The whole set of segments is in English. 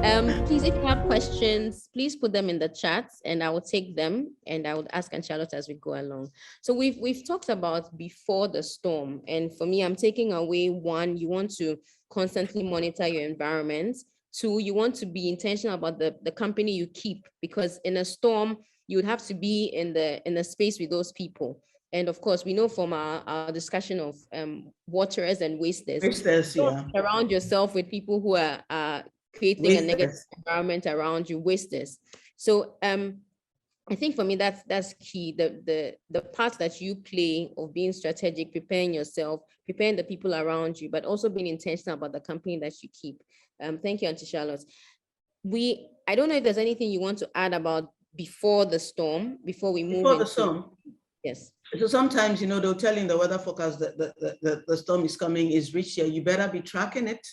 Please, if you have questions, please put them in the chat and I will take them and I would ask Aunt Charlotte as we go along. So we've talked about before the storm. And for me, I'm taking away one, you want to constantly monitor your environment. Two, you want to be intentional about the company you keep, because in a storm, you would have to be in the space with those people. And of course, we know from our discussion of waterers and wasters, yeah. Surround yourself with people who are creating a negative environment around you, wasters. So I think for me, that's key. The part that you play of being strategic, preparing yourself, preparing the people around you, but also being intentional about the company that you keep. Thank you, Auntie Charlotte. I don't know if there's anything you want to add about before the storm, before we move before the storm. Yes. So sometimes, they'll tell you in the weather forecast that the storm is coming, is rich here. You better be tracking it.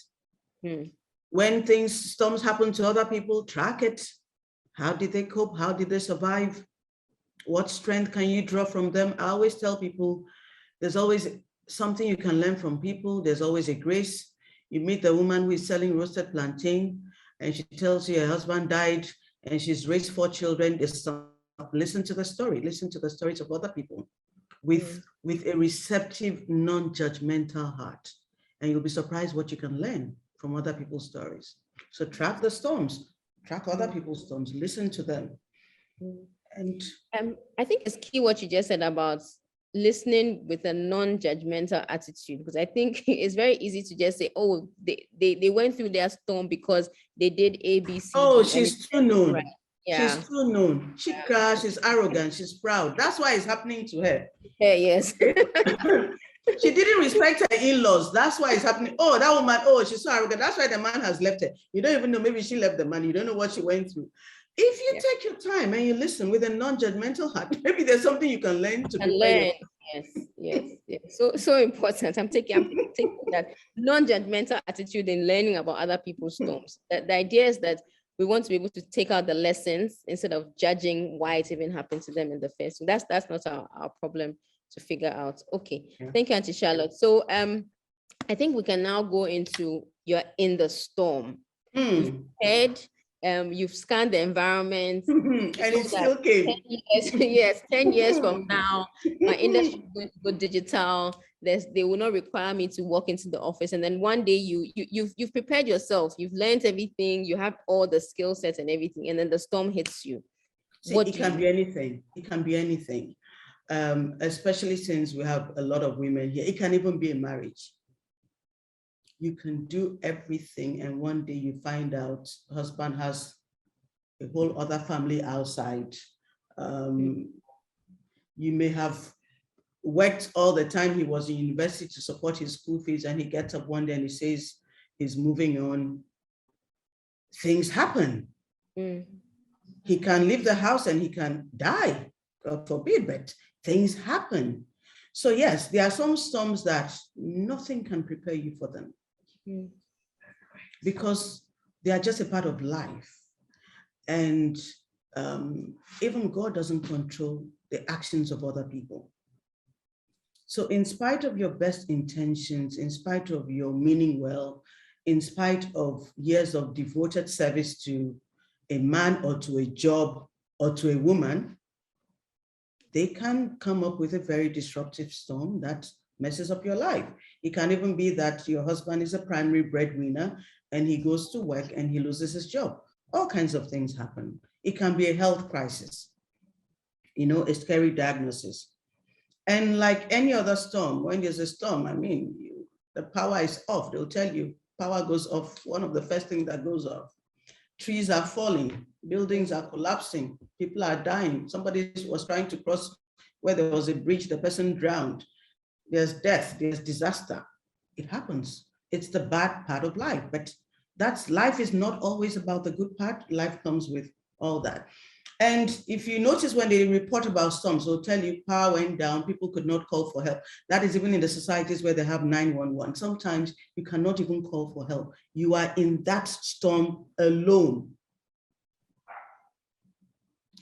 When storms happen to other people, track it. How did they cope? How did they survive? What strength can you draw from them? I always tell people, there's always something you can learn from people. There's always a grace. You meet the woman who is selling roasted plantain and she tells you her husband died and she's raised 4 children. Listen to the story. Listen to the stories of other people with a receptive, non-judgmental heart. And you'll be surprised what you can learn from other people's stories. So track the storms, track other people's storms, listen to them. And I think it's key what you just said about listening with a non-judgmental attitude, because I think it's very easy to just say, oh, they went through their storm because they did A, B, C. Oh, she's too known. Right. Yeah. She's too known. She's arrogant, she's proud. That's why it's happening to her. Yeah, yes. She didn't respect her in-laws. That's why it's happening. Oh, that woman, oh, she's so arrogant. That's why the man has left her. You don't even know, maybe she left the man. You don't know what she went through. If you take your time and you listen with a non-judgmental heart, maybe there's something you can learn to prepare. Yes. So important. I'm taking that non-judgmental attitude in learning about other people's storms. The idea is that we want to be able to take out the lessons instead of judging why it even happened to them in the first. So that's not our problem to figure out. Okay. Yeah. Thank you, Auntie Charlotte. So I think we can now go into you're in the storm. You've heard, you've scanned the environment. And it still came. 10 years from now, my industry is going to go digital. They will not require me to walk into the office. And then one day you've prepared yourself. You've learned everything. You have all the skill sets and everything. And then the storm hits you. See, it can be anything. It can be anything. Especially since we have a lot of women here. It can even be a marriage. You can do everything, and one day you find out husband has a whole other family outside. You may have worked all the time he was in university to support his school fees, and he gets up one day and he says he's moving on. Things happen. He can leave the house and he can die, God forbid, but things happen. So yes, there are some storms that nothing can prepare you for them. Because they are just a part of life. And even God doesn't control the actions of other people. So in spite of your best intentions, in spite of your meaning well, in spite of years of devoted service to a man or to a job or to a woman, they can come up with a very disruptive storm that messes up your life. It can even be that your husband is a primary breadwinner and he goes to work and he loses his job. All kinds of things happen. It can be a health crisis, a scary diagnosis. And like any other storm, when there's a storm, the power is off. They'll tell you power goes off. One of the first things that goes off. Trees are falling, buildings are collapsing, people are dying. Somebody was trying to cross where there was a bridge, the person drowned. There's death, there's disaster. It happens. It's the bad part of life, but life is not always about the good part. Life comes with all that. And if you notice when they report about storms, they'll tell you power went down, people could not call for help. That is even in the societies where they have 911. Sometimes you cannot even call for help. You are in that storm alone.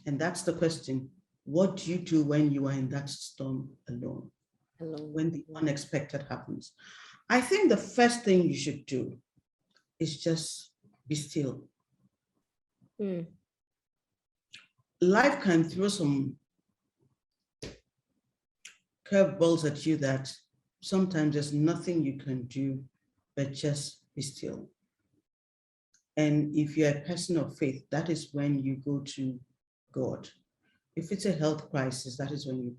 And that's the question. What do you do when you are in that storm alone? When the unexpected happens? I think the first thing you should do is just be still. Mm. Life can throw some curveballs at you that sometimes there's nothing you can do but just be still. And if you're a person of faith, that is when you go to God. If it's a health crisis, that is when you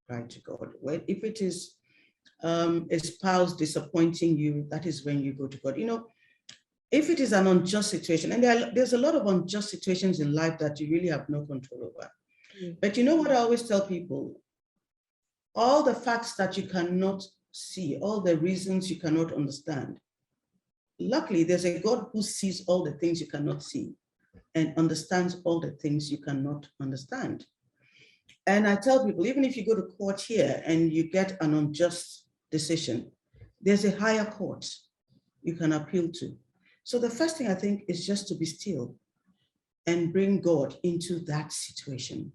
cry to God. Well, if it is a spouse disappointing you, that is when you go to God. You know, if it is an unjust situation, and there's a lot of unjust situations in life that you really have no control over. Mm. But you know what I always tell people? All the facts that you cannot see, all the reasons you cannot understand, luckily, there's a God who sees all the things you cannot see and understands all the things you cannot understand. And I tell people, even if you go to court here and you get an unjust decision, there's a higher court you can appeal to. So the first thing I think is just to be still and bring God into that situation.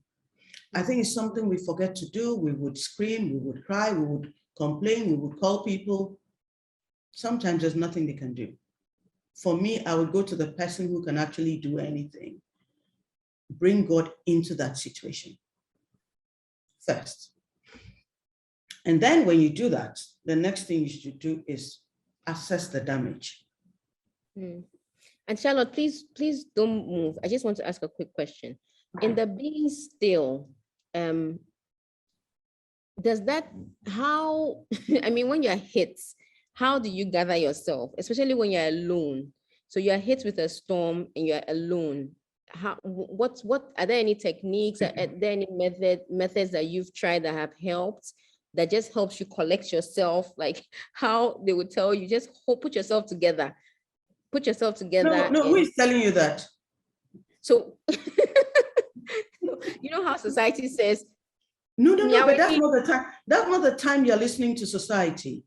I think it's something we forget to do. We would scream, we would cry, we would complain, we would call people. Sometimes there's nothing they can do. For me, I would go to the person who can actually do anything. Bring God into that situation first. And then when you do that, the next thing you should do is assess the damage. Mm. And Charlotte, please don't move. I just want to ask a quick question. In the being still, does that, how, I mean, when you're hit, how do you gather yourself, especially when you're alone? So you're hit with a storm and you're alone. How, what are there any techniques, are there any methods that you've tried that have helped, that just helps you collect yourself? Like how they would tell you, just put yourself together. Put yourself together. No, who is telling you that? So, you know how society says, No, but that's not the time. That's not the time you're listening to society.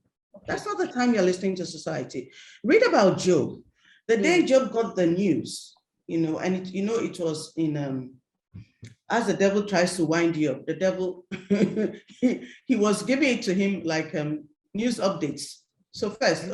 That's not the time you're listening to society. Read about Job. The day Job got the news, you know, and it was in as the devil tries to wind you up, the devil he was giving it to him like news updates. So first,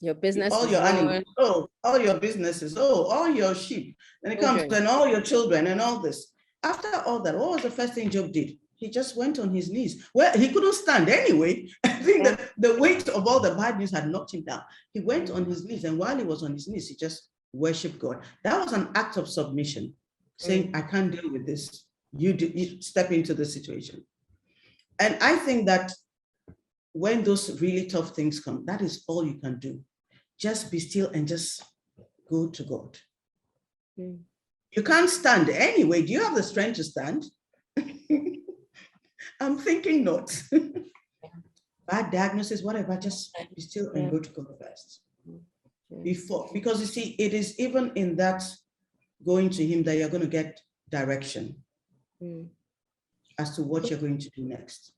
your business, all your animals, all your businesses, all your sheep, then it comes, and all your children and all this. After all that, what was the first thing Job did? He just went on his knees. Well, he couldn't stand anyway. I think that the weight of all the bad news had knocked him down. He went on his knees, and while he was on his knees, he just worshiped God. That was an act of submission, saying, I can't deal with this. You step into the situation. And I think that when those really tough things come, that is all you can do. Just be still and just go to God. You can't stand anyway. Do you have the strength to stand? I'm thinking not. Bad diagnosis, whatever, just be still and go to God first. Because you see, it is even in that going to him that you're going to get direction as to what you're going to do next.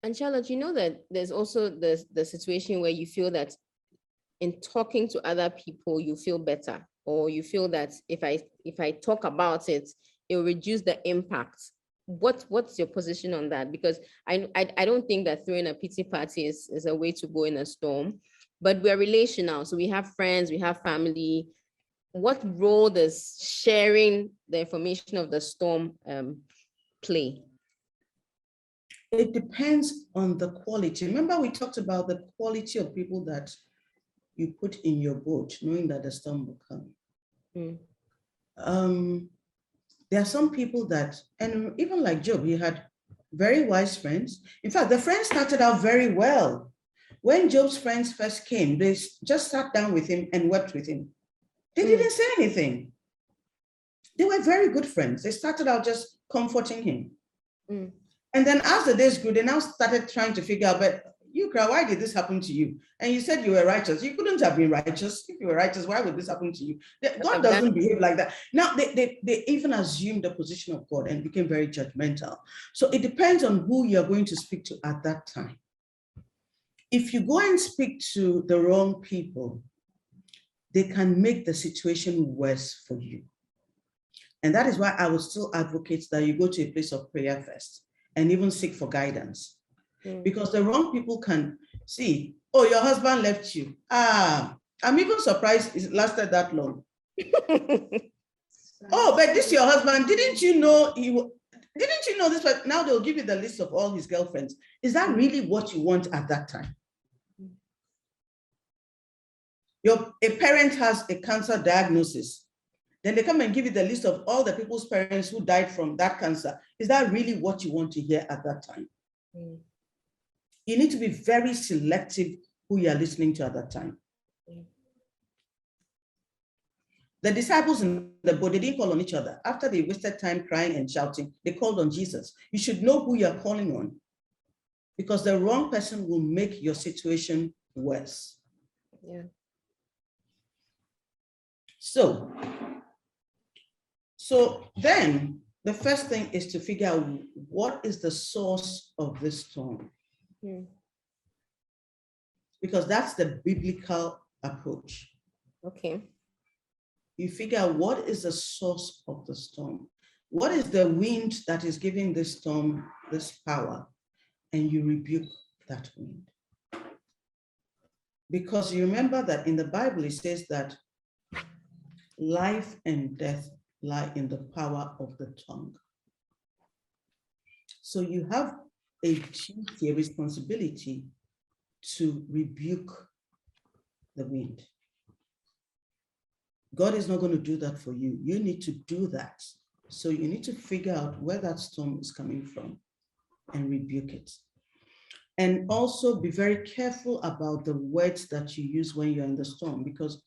And Charlotte, you know that there's also the situation where you feel that in talking to other people, you feel better, or you feel that if I talk about it, it will reduce the impact. What's your position on that? Because I don't think that throwing a pity party is a way to go in a storm, but we're relational. So we have friends, we have family. What role does sharing the information of the storm play? It depends on the quality. Remember, we talked about the quality of people that you put in your boat, knowing that the storm will come. There are some people that, and even like Job, he had very wise friends. In fact, the friends started out very well. When Job's friends first came, they just sat down with him and wept with him. They didn't say anything. They were very good friends. They started out just comforting him. And then as the days grew, they now started trying to figure out, but you cry, why did this happen to you? And you said you were righteous. You couldn't have been righteous. If you were righteous, why would this happen to you? God doesn't behave like that. Now, they even assumed the position of God and became very judgmental. So it depends on who you're going to speak to at that time. If you go and speak to the wrong people, they can make the situation worse for you. And that is why I would still advocate that you go to a place of prayer first and even seek for guidance. Because the wrong people can see, oh, your husband left you. I'm even surprised it lasted that long. Oh, but this your husband. Didn't you know didn't you know this? But now they'll give you the list of all his girlfriends. Is that really what you want at that time? A parent has a cancer diagnosis. Then they come and give you the list of all the people's parents who died from that cancer. Is that really what you want to hear at that time? You need to be very selective who you are listening to at that time. The disciples in the boat, they didn't call on each other. After they wasted time crying and shouting, they called on Jesus. You should know who you're calling on, because the wrong person will make your situation worse. Yeah. So then the first thing is to figure out what is the source of this storm. Because that's the biblical approach. Okay. You figure out what is the source of the storm. What is the wind that is giving this storm this power? And you rebuke that wind. Because you remember that in the Bible, it says that life and death lie in the power of the tongue. So you have a duty, a responsibility to rebuke the wind. God is not going to do that for you. You need to do that. So you need to figure out where that storm is coming from and rebuke it. And also be very careful about the words that you use when you're in the storm, because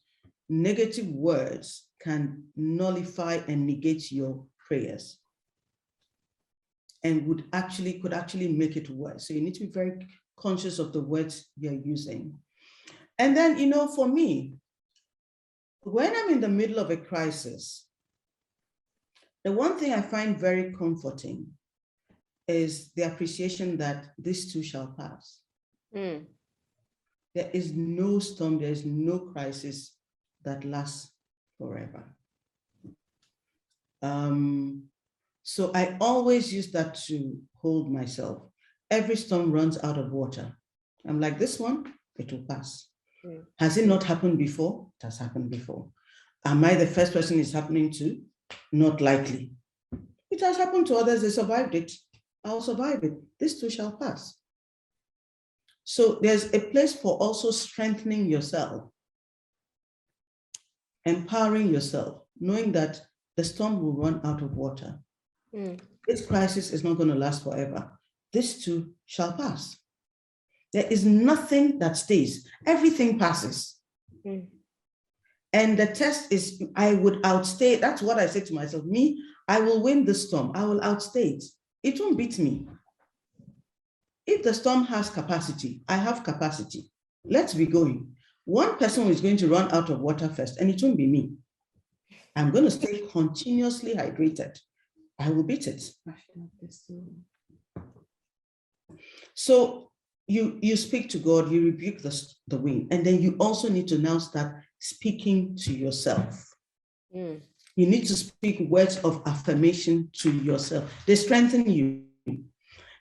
negative words can nullify and negate your prayers and could actually make it worse. So you need to be very conscious of the words you're using. And then, for me, when I'm in the middle of a crisis, the one thing I find very comforting is the appreciation that this too shall pass. There is no storm, there is no crisis that lasts forever. So I always use that to hold myself. Every storm runs out of water. I'm like, this one, it will pass. Has it not happened before? It has happened before. Am I the first person it's happening to? Not likely. It has happened to others, they survived it. I'll survive it. This too shall pass. So there's a place for also strengthening yourself, empowering yourself, knowing that the storm will run out of water. This crisis is not going to last forever. This too shall pass. There is nothing that stays. Everything passes. And the test is, I would outstay. That's what I say to myself. Me, I will win the storm. I will outstay it. It won't beat me. If the storm has capacity, I have capacity. Let's be going. One person is going to run out of water first, and it won't be me. I'm going to stay continuously hydrated. I will beat it. So you speak to God, you rebuke the wind, and then you also need to now start speaking to yourself. You need to speak words of affirmation to yourself. They strengthen you.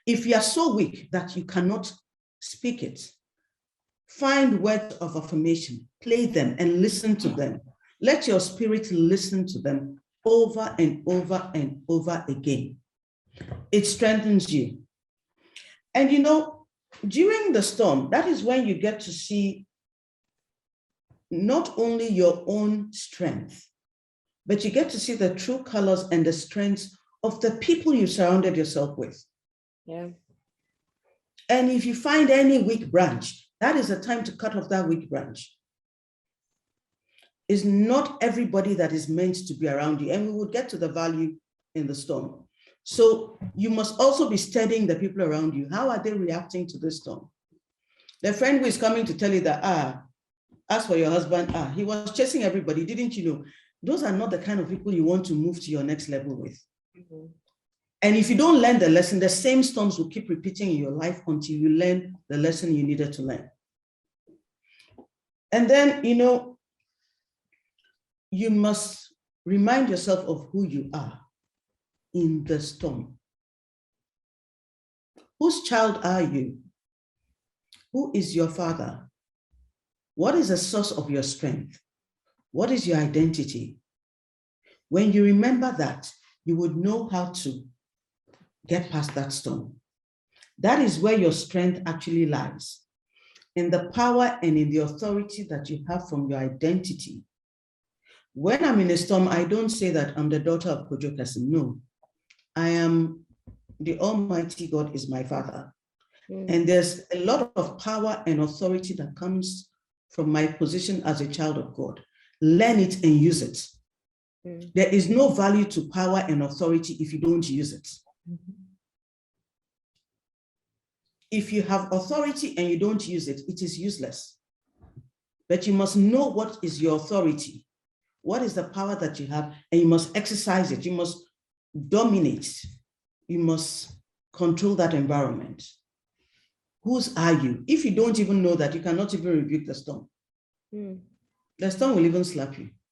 If you are so weak that you cannot speak it, find words of affirmation, play them and listen to them. Let your spirit listen to them over and over and over again. It strengthens you. And during the storm, that is when you get to see not only your own strength, but you get to see the true colors and the strengths of the people you surrounded yourself with. Yeah. And if you find any weak branch, that is a time to cut off that weak branch. It's not everybody that is meant to be around you. And we will get to the value in the storm. So you must also be studying the people around you. How are they reacting to this storm? The friend who is coming to tell you that, as for your husband, he was chasing everybody, didn't you know? Those are not the kind of people you want to move to your next level with. And if you don't learn the lesson, the same storms will keep repeating in your life until you learn the lesson you needed to learn. And then, you must remind yourself of who you are in the storm. Whose child are you? Who is your father? What is the source of your strength? What is your identity? When you remember that, you would know how to get past that storm. That is where your strength actually lies, in the power and in the authority that you have from your identity. When I'm in a storm, I don't say that I'm the daughter of Kojo Kesson. No, I am the Almighty God is my Father. And there's a lot of power and authority that comes from my position as a child of God. Learn it and use it. There is no value to power and authority if you don't use it. If you have authority and you don't use it, it is useless. But you must know what is your authority, what is the power that you have, and you must exercise it. You must dominate. You must control that environment. Whose are you? If you don't even know that, you cannot even rebuke the storm. The storm will even slap you.